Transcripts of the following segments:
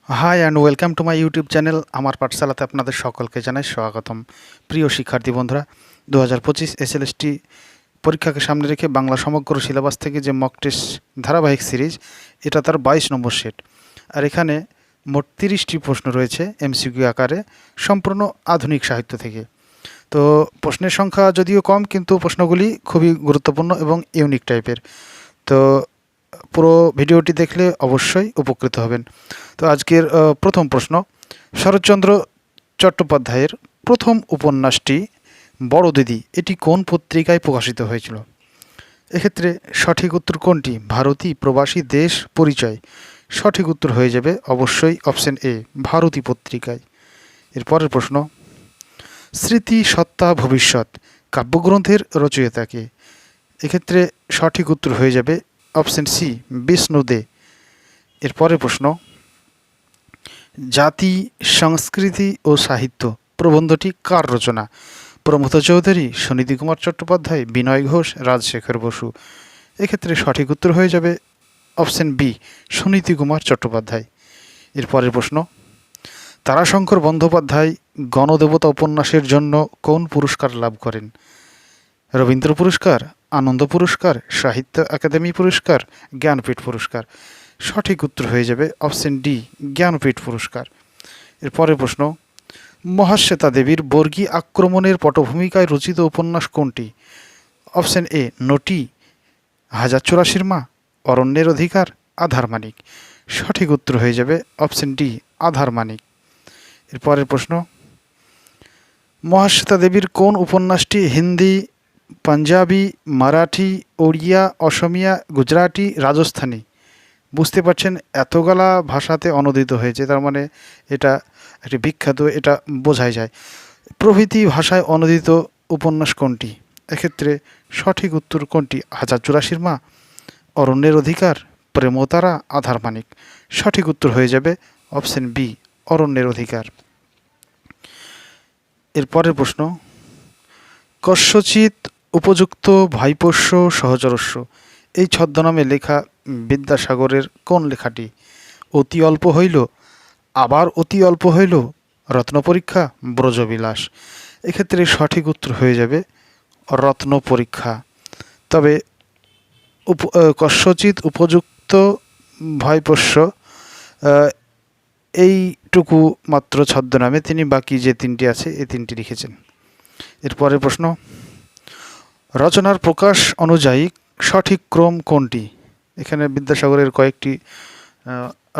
High and welcome to my YouTube channel. আমার পাঠশালাতে আপনাদের সকলকে জানাই স্বাগতম। প্রিয় শিক্ষার্থী বন্ধুরা, 2025 এসএলএসটি পরীক্ষাকে সামনে রেখে বাংলা সমগ্র সিলেবাস থেকে যে মক টেস্ট ধারাবাহিক সিরিজ, এটা তার 22 নম্বর সেট। আর এখানে মোট 30টি প্রশ্ন রয়েছে এমসিকিউ আকারে, সম্পূর্ণ আধুনিক সাহিত্য থেকে। তো প্রশ্নের সংখ্যা যদিও কম, কিন্তু প্রশ্নগুলি খুবই গুরুত্বপূর্ণ এবং ইউনিক টাইপের। তো পুরো ভিডিওটি দেখলে অবশ্যই উপকৃত হবেন। তো আজকের প্রথম প্রশ্ন, শরৎচন্দ্র চট্টোপাধ্যায়ের প্রথম উপন্যাসটি বড় দিদি, এটি কোন পত্রিকায় প্রকাশিত হয়েছিল? এক্ষেত্রে সঠিক উত্তর কোনটি? ভারতী, প্রবাসী, দেশ, পরিচয়। সঠিক উত্তর হয়ে যাবে অবশ্যই অপশন এ, ভারতী পত্রিকায়। এরপরের প্রশ্ন, স্মৃতি সত্তা ভবিষ্যৎ কাব্যগ্রন্থের রচয়িতাকে? এক্ষেত্রে সঠিক উত্তর হয়ে যাবে অপশন সি, বিষ্ণু দে। এরপরের প্রশ্ন, জাতি, সংস্কৃতি ও সাহিত্য প্রবন্ধটি কার রচনা? প্রমথ চৌধুরী, সুনীতি কুমার চট্টোপাধ্যায়, বিনয় ঘোষ, রাজশেখর বসু। এক্ষেত্রে সঠিক উত্তর হয়ে যাবে অপশন বি, সুনীতি কুমার চট্টোপাধ্যায়। এরপরের প্রশ্ন, তারাশঙ্কর বন্দ্যোপাধ্যায় গণদেবতা উপন্যাসের জন্য কোন পুরস্কার লাভ করেন? রবীন্দ্র পুরস্কার, আনন্দ পুরস্কার, সাহিত্য একাডেমি পুরস্কার, জ্ঞানপীঠ পুরস্কার। সঠিক উত্তর হয়ে যাবে অপশন ডি, জ্ঞানপীঠ পুরস্কার। এরপরের প্রশ্ন, মহাশ্বেতা দেবীর বর্গী আক্রমণের পটভূমিকায় রচিত উপন্যাস কোনটি? অপশন এ, নটি, 1084 মা, অরণ্যের অধিকার, আধার মানিক। সঠিক উত্তর হয়ে যাবে অপশন ডি, আধার মানিক। এরপরের প্রশ্ন, মহাশ্বেতা দেবীর কোন উপন্যাসটি হিন্দি, পাঞ্জাবি, মারাঠি, ওড়িয়া, অসমিয়া, গুজরাটি, রাজস্থানী? বুঝতে পারছেন, এতগুলা ভাষাতে অনূদিত হয়েছে, তার মানে এটা একটি বিখ্যাত, এটা বোঝাই যায়। প্রভৃতি ভাষায় অনূদিত উপন্যাস কোনটি? এক্ষেত্রে সঠিক উত্তর কোনটি? 1084 মা, অরণ্যের অধিকার, প্রেমতারা, আধার মানিক। সঠিক উত্তর হয়ে যাবে অপশন বি, অরণ্যের অধিকার। এরপরের প্রশ্ন, কস্যচিৎ উপযুক্ত ভাইপোষ্য সহচরস্য, এই ছদ্মনামে লেখা বিদ্যাসাগরের কোন লেখাটি? অতি অল্প হইল, আবার অতি অল্প হইল, রত্নপরীক্ষা, ব্রজবিলাস। এক্ষেত্রে সঠিক উত্তর হয়ে যাবে রত্নপরীক্ষা। তবে কস্যচিৎ উপযুক্ত ভাইপোষ্য, এইটুকু মাত্র ছদ্মনামে, তিনি বাকি যে তিনটি আছে এই তিনটি লিখেছেন। এরপরের প্রশ্ন, রচনার প্রকাশ অনুযায়ী সঠিক ক্রম কোনটি? এখানে বিদ্যাসাগরের কয়েকটি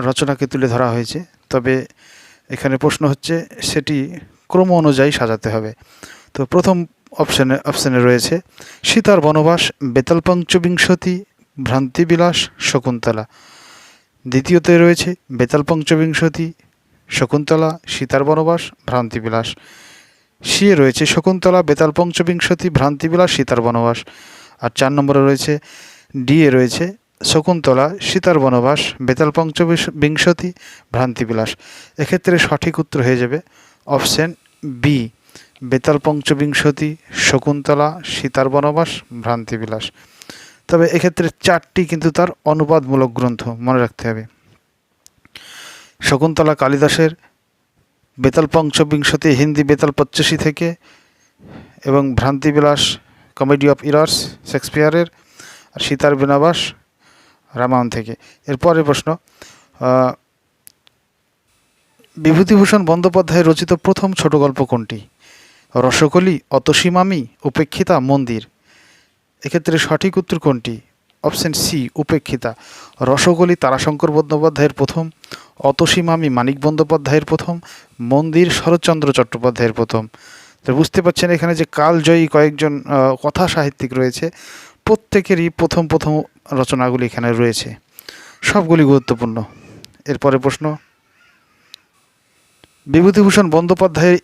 রচনাকে তুলে ধরা হয়েছে, তবে এখানে প্রশ্ন হচ্ছে সেটি ক্রম অনুযায়ী সাজাতে হবে। তো প্রথম অপশানে রয়েছে সীতার বনবাস, বেতাল পঞ্চবিংশতি, ভ্রান্তিবিলাস, শকুন্তলা। দ্বিতীয়তে রয়েছে বেতাল পঞ্চবিংশতি, শকুন্তলা, সীতার বনবাস, ভ্রান্তিবিলাস। সি এ রয়েছে শকুন্তলা, বেতাল পঞ্চবিংশতি, ভ্রান্তিবিলাস, সীতার বনবাস। আর 4 নম্বরে রয়েছে ডি এ রয়েছে শকুন্তলা, সীতার বনবাস, বেতাল পঞ্চবিংশতি, ভ্রান্তিবিলাস। এক্ষেত্রে সঠিক উত্তর হয়ে যাবে অপশন বি, বেতাল পঞ্চবিংশতি, শকুন্তলা, সীতার বনবাস, ভ্রান্তিবিলাস। তবে এক্ষেত্রে 4টি কিন্তু তার অনুবাদমূলক গ্রন্থ, মনে রাখতে হবে। শকুন্তলা কালিদাসের, বেতাল পঞ্চবিংশতি হিন্দি বেতাল 85 থেকে, এবং ভ্রান্তিবিলাস কমেডি অফ ইরার্স শেক্সপিয়ারের, আর সীতার বনবাস রামায়ণ থেকে। এরপরের প্রশ্ন, বিভূতিভূষণ বন্দ্যোপাধ্যায় রচিত প্রথম ছোট গল্প কোনটি? রসকলি, অতসী মামি, উপেক্ষিতা, মন্দির। এক্ষেত্রে সঠিক উত্তর কোনটি? Option C, Upekshita. রসকলি তারাশঙ্কর বন্দ্যোপাধ্যায়ের প্রথম, অতসী মামি মানিক বন্দ্যোপাধ্যায়ের প্রথম, মন্দির শরৎচন্দ্র চট্টোপাধ্যায়ের প্রথম। তো বুঝতে পারছেন এখানে যে কালজয়ী কয়েকজন কথা সাহিত্যিক রয়েছে, প্রত্যেকেরই প্রথম প্রথম রচনাগুলি এখানে রয়েছে, সবগুলি গুরুত্বপূর্ণ। এরপরে প্রশ্ন, বিভূতিভূষণ বন্দ্যোপাধ্যায়ের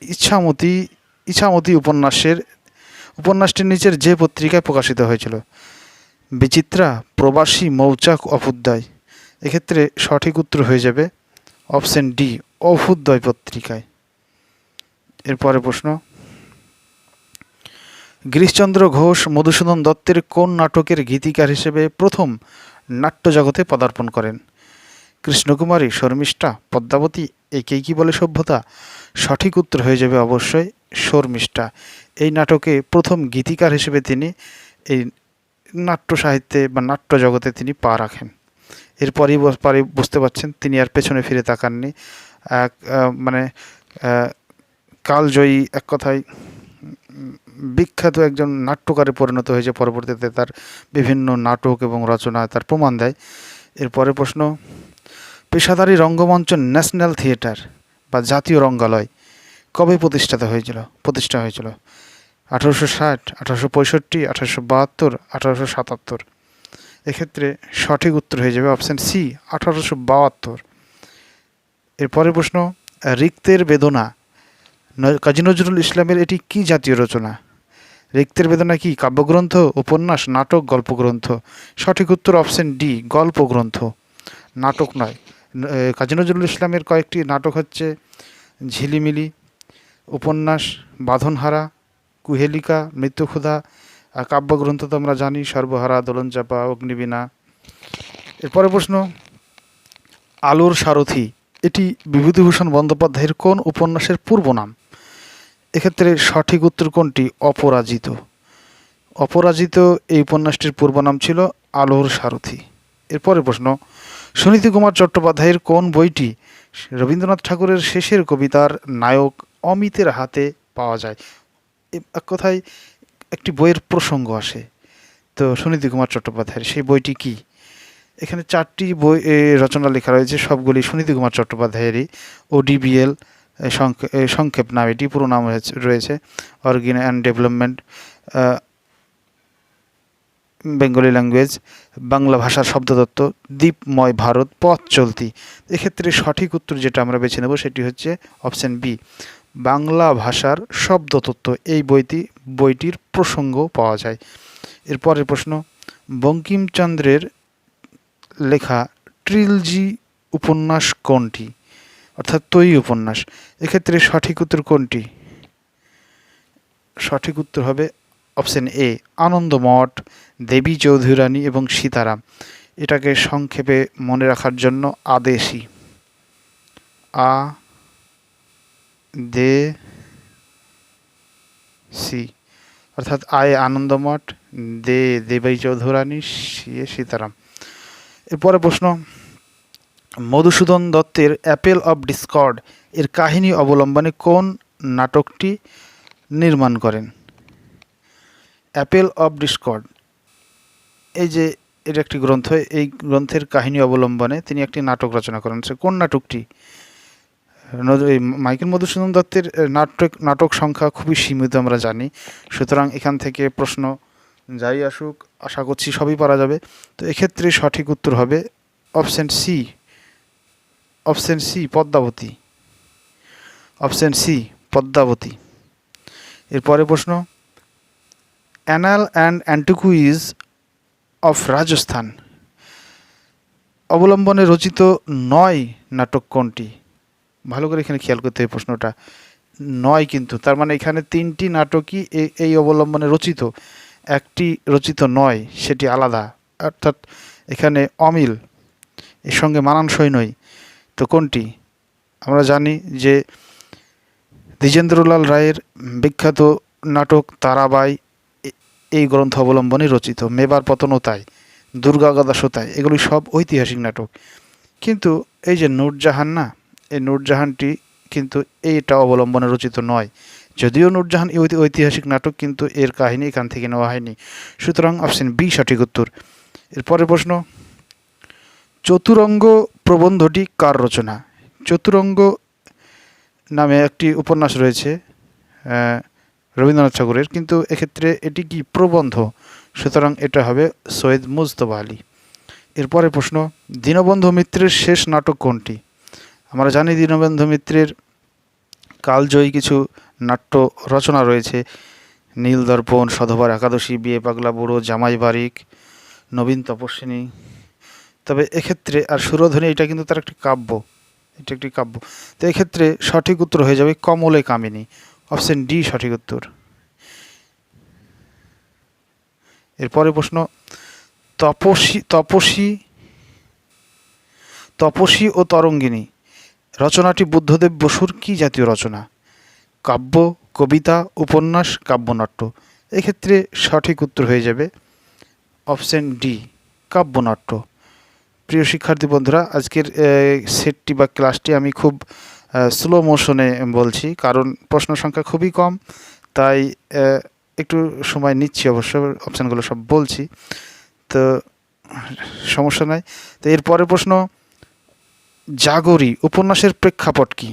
ইছামতি উপন্যাসটির নিচের যে পত্রিকায় প্রকাশিত হয়েছিল? বিচিত্রা, প্রবাসী, মৌচাক, অভ্যুদয়। এক্ষেত্রে সঠিক উত্তর হয়ে যাবে অপশন ডি, অভ্যুদয় পত্রিকায়। এরপরে প্রশ্ন, গিরিশচন্দ্র ঘোষ মধুসূদন দত্তের কোন নাটকের গীতিকার হিসেবে প্রথম নাট্যজগতে পদার্পণ করেন? কৃষ্ণকুমারী, শর্মিষ্ঠা, পদ্মাবতী, একেই কি বলে সভ্যতা? সঠিক উত্তর হয়ে যাবে অবশ্যই শর্মিষ্ঠা। এই নাটকে প্রথম গীতিকার হিসেবে তিনি এই নাট্য সাহিত্যে বা নাট্য জগতে তিনি পা রাখেন। এরপরই বুঝতে পারছেন তিনি আর পেছনে ফিরে তাকাননি। এক মানে কালজয়ী, এক কথায় বিখ্যাত একজন নাট্যকারে পরিণত হয়েছে। পরবর্তীতে তার বিভিন্ন নাটক এবং রচনা তার প্রমাণ দেয়। এরপরে প্রশ্ন, পেশাদারী রঙ্গমঞ্চ ন্যাশনাল থিয়েটার বা জাতীয় রঙ্গালয় কবে প্রতিষ্ঠা হয়েছিল? 1860, 1865, 1872, 1877। এক্ষেত্রে সঠিক উত্তর হয়ে যাবে অপশান সি, 1872। এরপরের প্রশ্ন, রিক্তের বেদনা কাজী নজরুল ইসলামের এটি কি জাতীয় রচনা? রিক্তের বেদনা কি কাব্যগ্রন্থ, উপন্যাস, নাটক, গল্পগ্রন্থ? সঠিক উত্তর অপশান ডি, গল্পগ্রন্থ, নাটক নয়। কাজী নজরুল ইসলামের কয়েকটি নাটক হচ্ছে ঝিলিমিলি, উপন্যাস বাঁধনহারা, কুহেলিকা, মৃত্যুক্ষুধা। আর কাব্যগ্রন্থ তো আমরা জানি সর্বহারা, দোলনচাঁপা, অগ্নিবীণা। এরপরে প্রশ্ন, আলোর সারথি এটি বিভূতিভূষণ বন্দ্যোপাধ্যায়ের কোন উপন্যাসের পূর্ব নাম? এক্ষেত্রে সঠিক উত্তর কোনটি? অপরাজিত। অপরাজিত এই উপন্যাসটির পূর্ব নাম ছিল আলোর সারথি। এরপরে প্রশ্ন, সুনীতি কুমার চট্টোপাধ্যায়ের কোন বইটি রবীন্দ্রনাথ ঠাকুরের শেষের কবিতার নায়ক অমিতের হাতে পাওয়া যায়? এক কথায় একটি বইয়ের প্রসঙ্গ আসে, তো সুনীতি কুমার চট্টোপাধ্যায়ের সেই বইটি কি? এখানে 4টি বই রচনা লেখা রয়েছে, সবগুলি সুনীতি কুমার চট্টোপাধ্যায়েরই। ODBL সংক্ষেপ নাম, এটি পুরো নাম রয়েছে organ and development Bengali language, Bangla ভাষার শব্দতত্ত্ব, দ্বীপময় ভারত, পথ চলতি। এক্ষেত্রে সঠিক উত্তর যেটা আমরা বেছে নেব সেটি হচ্ছে অপশান বি, বাংলা ভাষার শব্দতত্ত্ব। এই বইটির প্রসঙ্গ পাওয়া যায়। এরপরের প্রশ্ন, বঙ্কিমচন্দ্রের লেখা ট্রিলজি উপন্যাস কোনটি? অর্থাৎ তৈ উপন্যাস। এক্ষেত্রে সঠিক উত্তর কোনটি? সঠিক উত্তর হবে অপশান এ, আনন্দমঠ, দেবী চৌধুরানী এবং সীতারাম। এটাকে সংক্ষেপে মনে রাখার জন্য আদেশি, আ দে সি, অর্থাৎ আয়ে আনন্দমঠ, দেবী চৌধুরানী, সিয়ে সীতারাম। এরপরে প্রশ্ন, মধুসূদন দত্তের অ্যাপেল অফ ডিসকর্ড এর কাহিনী অবলম্বনে কোন নাটকটি নির্মাণ করেন? অ্যাপেল অফ ডিসকর্ড এই যে এর একটি গ্রন্থ, এই গ্রন্থের কাহিনী অবলম্বনে তিনি একটি নাটক রচনা করেন। সে কোন নাটকটি? মাইকেল মধুসূদন দত্তের নাটক সংখ্যা খুবই সীমিত আমরা জানি, সুতরাং এখান থেকে প্রশ্ন যাই আসুক আশা করছি সবই পারা যাবে। তো এক্ষেত্রে সঠিক উত্তর হবে option C, Padmavati, option C Padmavati. এরপরে প্রশ্ন, annals and antiquities of Rajasthan অবলম্বনে রচিত 9 নাটক কোনটি? ভালো করে এখানে খেয়াল করতে হবে প্রশ্নটা, 9 কিন্তু, তার মানে এখানে 3টি নাটকই এই অবলম্বনে রচিত, একটি রচিত নয়, সেটি আলাদা, অর্থাৎ এখানে অমিল, এর সঙ্গে মানানসই নয়। তো কোনটি? আমরা জানি যে দ্বিজেন্দ্রলাল রায়ের বিখ্যাত নাটক তারাবাই এই গ্রন্থ অবলম্বনে রচিত, মেবার পতনও তাই, দুর্গাদাসও তাই, এগুলি সব ঐতিহাসিক নাটক। কিন্তু এই যে নূরজাহান না, এই নূরজাহানটি কিন্তু এইটা অবলম্বনে রচিত নয়, যদিও নূরজাহান ঐতিহাসিক নাটক, কিন্তু এর কাহিনী এখান থেকে নেওয়া হয়নি। সুতরাং অপশন বি সঠিক উত্তর। এরপরের প্রশ্ন, চতুরঙ্গ প্রবন্ধটি কার রচনা? চতুরঙ্গ নামে একটি উপন্যাস রয়েছে রবীন্দ্রনাথ ঠাকুরের, কিন্তু এক্ষেত্রে এটি কি প্রবন্ধ, সুতরাং এটা হবে সৈয়দ মুজতবা আলী। এরপরে প্রশ্ন, দীনবন্ধু মিত্রের শেষ নাটক কোনটি? আমরা জানি দীনবন্ধু মিত্রের কালজয়ী কিছু নাট্য রচনা রয়েছে, নীল দর্পণ, সধবার একাদশী, বিয়ে পাগলা বুড়ো, জামাই বারিক, নবীন তপস্বিনী। তবে এক্ষেত্রে আর সুরধ্বনি, এটা কিন্তু তার একটি কাব্য, এটা একটি কাব্য। তো এক্ষেত্রে সঠিক উত্তর হয়ে যাবে কমলে কামিনী, অপশন ডি সঠিক উত্তর। এরপরে প্রশ্ন, তপসী ও তরঙ্গিনী রচনাটি বুদ্ধদেব বসুর কী জাতীয় রচনা? কাব্য, কবিতা, উপন্যাস, কাব্যনাট্য। এক্ষেত্রে সঠিক উত্তর হয়ে যাবে অপশন ডি, কাব্যনাট্য। প্রিয় শিক্ষার্থী বন্ধুরা, আজকের সেটটি বা ক্লাসটি আমি খুব স্লো মোশনে বলছি, কারণ প্রশ্ন সংখ্যা খুবই কম, তাই একটু সময় নিচ্ছি। অবশ্য অপশানগুলো সব বলছি, তো সমস্যা নাই। তো এরপরের প্রশ্ন, জাগরি উপন্যাসের প্রেক্ষাপট কী?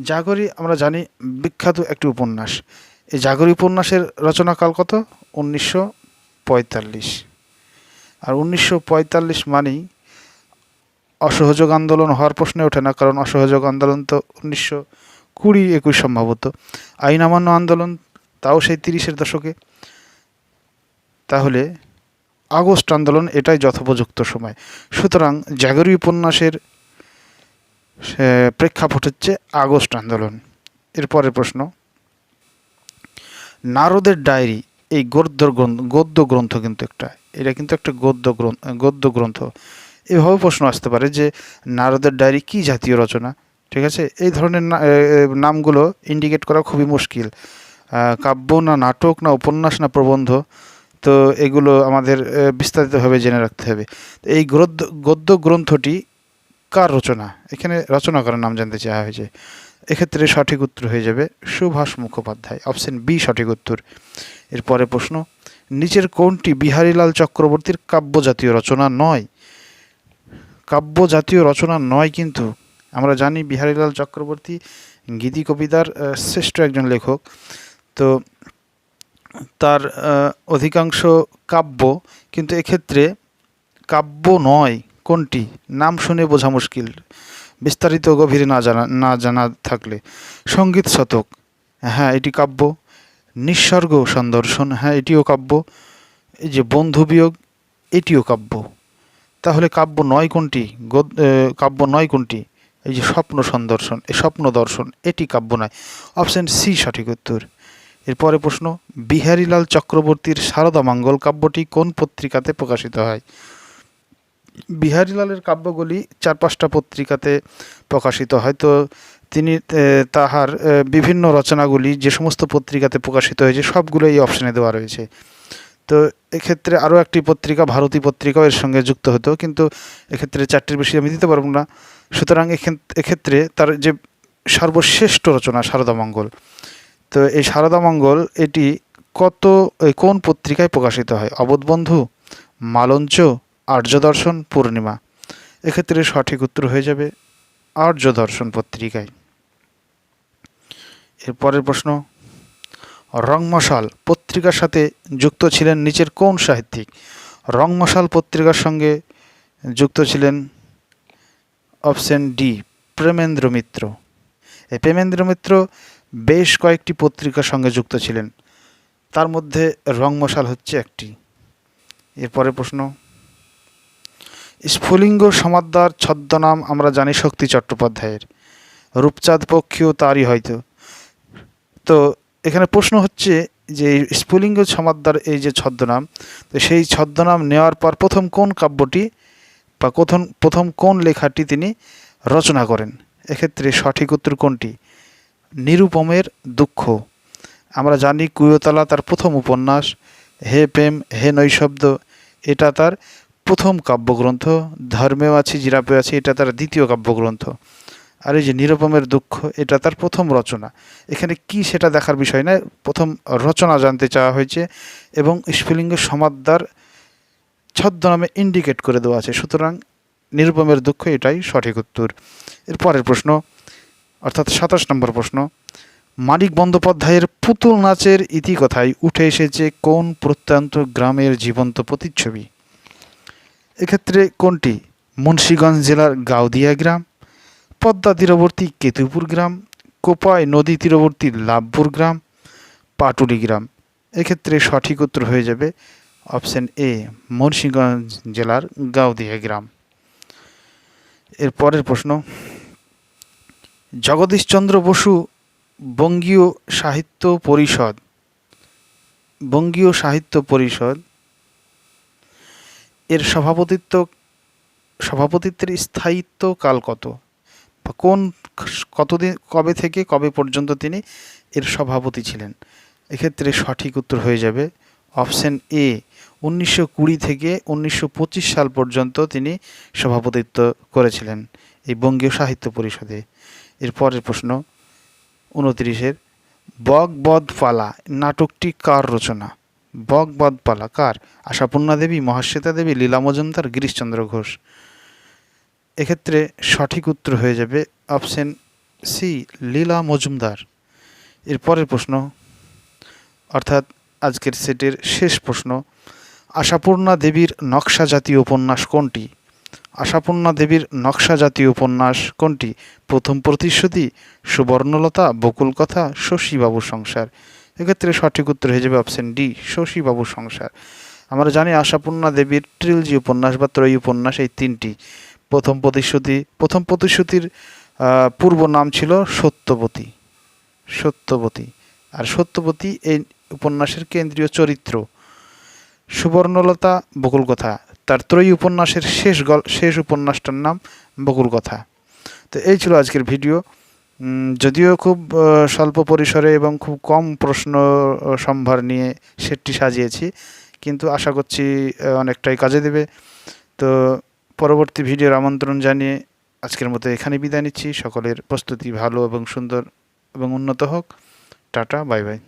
জাগরি আমরা জানি বিখ্যাত একটি উপন্যাস। এই জাগরি উপন্যাসের রচনাকাল কত? 1945। আর 1945 মানেই অসহযোগ আন্দোলন হওয়ার প্রশ্নে ওঠে না, কারণ অসহযোগ আন্দোলন তো 1920-21 সম্ভবত। আইন অমান্য আন্দোলন তাও সেই 30-এর দশকে। তাহলে আগস্ট আন্দোলন এটাই যথোপযুক্ত সময়। সুতরাং জাগরি উপন্যাসের প্রেক্ষাপট হচ্ছে আগস্ট আন্দোলন। এরপরের প্রশ্ন, নারদের ডায়েরি এই গদ্য গ্রন্থ কিন্তু এটা কিন্তু একটা গদ্য গ্রন্থ। এভাবে প্রশ্ন আসতে পারে যে নারদের ডায়েরি কী জাতীয় রচনা? ঠিক আছে, এই ধরনের নামগুলো ইন্ডিকেট করা খুবই মুশকিল। কাব্য না নাটক না উপন্যাস না প্রবন্ধ, তো এগুলো আমাদের বিস্তারিতভাবে জেনে রাখতে হবে। এই গদ্য গ্রন্থটি কার রচনা? এখানে রচনাকারের নাম জানতে চাওয়া হয়েছে। এক্ষেত্রে সঠিক উত্তর হয়ে যাবে সুভাষ মুখোপাধ্যায়, অপশন বি সঠিক উত্তর। এরপরে প্রশ্ন, নিচের কোনটি বিহারীলাল চক্রবর্তীর কাব্য জাতীয় রচনা নয়? কাব্য জাতীয় রচনা নয়, কিন্তু আমরা জানি বিহারীলাল চক্রবর্তী গীতি কবিতার শ্রেষ্ঠ একজন লেখক। তো তার অধিকাংশ কাব্য, কিন্তু এক্ষেত্রে কাব্য নয় কোনটি? নাম শুনে বোঝা মুশকিল, বিস্তারিত গভীরে না জানা থাকলে। সঙ্গীত শতক, হ্যাঁ এটি কাব্য। নিঃসর্গ সন্দর্শন, হ্যাঁ এটিও কাব্য। এই যে বন্ধু বিয়োগ, এটিও কাব্য। তাহলে কাব্য নয় কোনটি? কাব্য নয় কোনটি? এই যে স্বপ্ন সন্দর্শন, এই স্বপ্ন দর্শন, এটি কাব্য নয়। অপশন সি সঠিক উত্তর। এরপরে প্রশ্ন, বিহারীলাল চক্রবর্তীর সারদা মঙ্গল কাব্যটি কোন পত্রিকাতে প্রকাশিত হয়? বিহারীলালের কাব্যগুলি 4-5টা পত্রিকাতে প্রকাশিত হয়। তো তিনি তাহার বিভিন্ন রচনাগুলি যে সমস্ত পত্রিকাতে প্রকাশিত হয়েছে সবগুলো এই অপশানে দেওয়া রয়েছে। তো এক্ষেত্রে আরও একটি পত্রিকা ভারতী পত্রিকাও এর সঙ্গে যুক্ত হতো, কিন্তু এক্ষেত্রে 4টির বেশি আমি দিতে পারব না। সুতরাং এক্ষেত্রে তার যে সর্বশ্রেষ্ঠ রচনা সারদা মঙ্গল, তো এই সারদা মঙ্গল এটি কোন পত্রিকায় প্রকাশিত হয়? অবোধবন্ধু, মালঞ্চ, আর্য দর্শন, পূর্ণিমা। এক্ষেত্রে সঠিক উত্তর হয়ে যাবে আর্য দর্শন পত্রিকায়। এরপরের প্রশ্ন, রংমশাল পত্রিকার সাথে যুক্ত ছিলেন নিচের কোন সাহিত্যিক? রংমশাল পত্রিকার সঙ্গে যুক্ত ছিলেন অপশন ডি, প্রেমেন্দ্র মিত্র। এই প্রেমেন্দ্র মিত্র বেশ কয়েকটি পত্রিকার সঙ্গে যুক্ত ছিলেন, তার মধ্যে রংমশাল হচ্ছে একটি। এরপরে প্রশ্ন, স্ফুলিঙ্গ সমাদ্দার ছদ্মনাম আমরা জানি শক্তি চট্টোপাধ্যায়ের, রূপচাঁদ পক্ষীও তারই হয়তো। তো এখানে প্রশ্ন হচ্ছে যে স্ফুলিঙ্গ সমাদ্দার এই যে ছদ্মনাম, তো সেই ছদ্মনাম নেওয়ার পর প্রথম কোন কাব্যটি বা প্রথম কোন লেখাটি তিনি রচনা করেন? এক্ষেত্রে সঠিক উত্তর কোনটি? নিরুপমের দুঃখ। আমরা জানি কুয়োতলা তার প্রথম উপন্যাস, হে প্রেম হে নৈশব্দ এটা তার প্রথম কাব্যগ্রন্থ, ধর্মেও আছি জিরাপেও আছি এটা তার দ্বিতীয় কাব্যগ্রন্থ, আর এই যে নিরুপমের দুঃখ এটা তার প্রথম রচনা। এখানে কি সেটা দেখার বিষয় নয়, প্রথম রচনা জানতে চাওয়া হয়েছে এবং স্ফুলিঙ্গ সমাদ্দার ছদ্মনামে ইন্ডিকেট করে দেওয়া আছে, সুতরাং নিরুপমের দুঃখ এটাই সঠিক উত্তর। এরপরের প্রশ্ন অর্থাৎ 27 নম্বর প্রশ্ন, মানিক বন্দ্যোপাধ্যায়ের পুতুল নাচের ইতিকথায় উঠে এসেছে কোন প্রত্যন্ত গ্রামের জীবন্ত প্রতিচ্ছবি? এক্ষেত্রে কোনটি? মুন্সিগঞ্জ জেলার গাউদিয়া গ্রাম, পদ্মা তীরবর্তী কেতুপুর গ্রাম, কোপাই নদী তীরবর্তী লাভপুর গ্রাম, পাটুলি গ্রাম। এক্ষেত্রে সঠিক উত্তর হয়ে যাবে অপশন এ, মুন্সিগঞ্জ জেলার গাউদিয়া গ্রাম। এর পরের প্রশ্ন, জগদীশচন্দ্র বসু বঙ্গীয় সাহিত্য পরিষদ এর সভাপতিত্ব সভাপতিত্বের স্থায়িত্ব কাল কত, বা কতদিন, কবে থেকে কবে পর্যন্ত তিনি এর সভাপতি ছিলেন? এক্ষেত্রে সঠিক উত্তর হয়ে যাবে অপশন এ, 1920 থেকে 1925 সাল পর্যন্ত তিনি সভাপতিত্ব করেছিলেন এই বঙ্গীয় সাহিত্য পরিষদে। এরপরের প্রশ্ন 29-এর, বকবধপালা নাটকটি কার রচনা? বকবধপালা কার? আশাপূর্ণা দেবী, মহাশ্বেতা দেবী, লীলা মজুমদার, গিরিশচন্দ্র ঘোষ? এক্ষেত্রে সঠিক উত্তর হয়ে যাবে অপশন সি, লীলা মজুমদার। এরপরের প্রশ্ন, অর্থাৎ আজকের সেটের শেষ প্রশ্ন, আশাপূর্ণা দেবীর নকশা জাতীয় উপন্যাস কোনটি? আশাপূর্ণা দেবীর নকশা জাতীয় উপন্যাস কোনটি? প্রথম প্রতিশ্রুতি, সুবর্ণলতা, বকুল কথা, শশীবাবুর সংসার? এক্ষেত্রে সঠিক উত্তর হয়ে যাবে অপশন ডি, শশীবাবুর সংসার। আমরা জানি আশাপূর্ণা দেবীর ট্রিলজি উপন্যাস বা ত্রয়ী উপন্যাস এই তিনটি। প্রথম প্রতিশ্রুতির পূর্ব নাম ছিল সত্যবতী, আর সত্যবতী এই উপন্যাসের কেন্দ্রীয় চরিত্র। সুবর্ণলতা, বকুল কথা, তার ত্রয়ী উপন্যাসের শেষ উপন্যাসটার নাম বকুল কথা। তো এই ছিল আজকের ভিডিও। যদিও খুব স্বল্প পরিসরে এবং খুব কম প্রশ্ন সম্ভার নিয়ে সেটটি সাজিয়েছি, কিন্তু আশা করছি অনেকটাই কাজে দেবে। তো পরবর্তী ভিডিওর আমন্ত্রণ জানিয়ে আজকের মতো এখানে বিদায় নিচ্ছি। সকলের প্রস্তুতি ভালো এবং সুন্দর এবং উন্নত হোক। Tata, bye bye.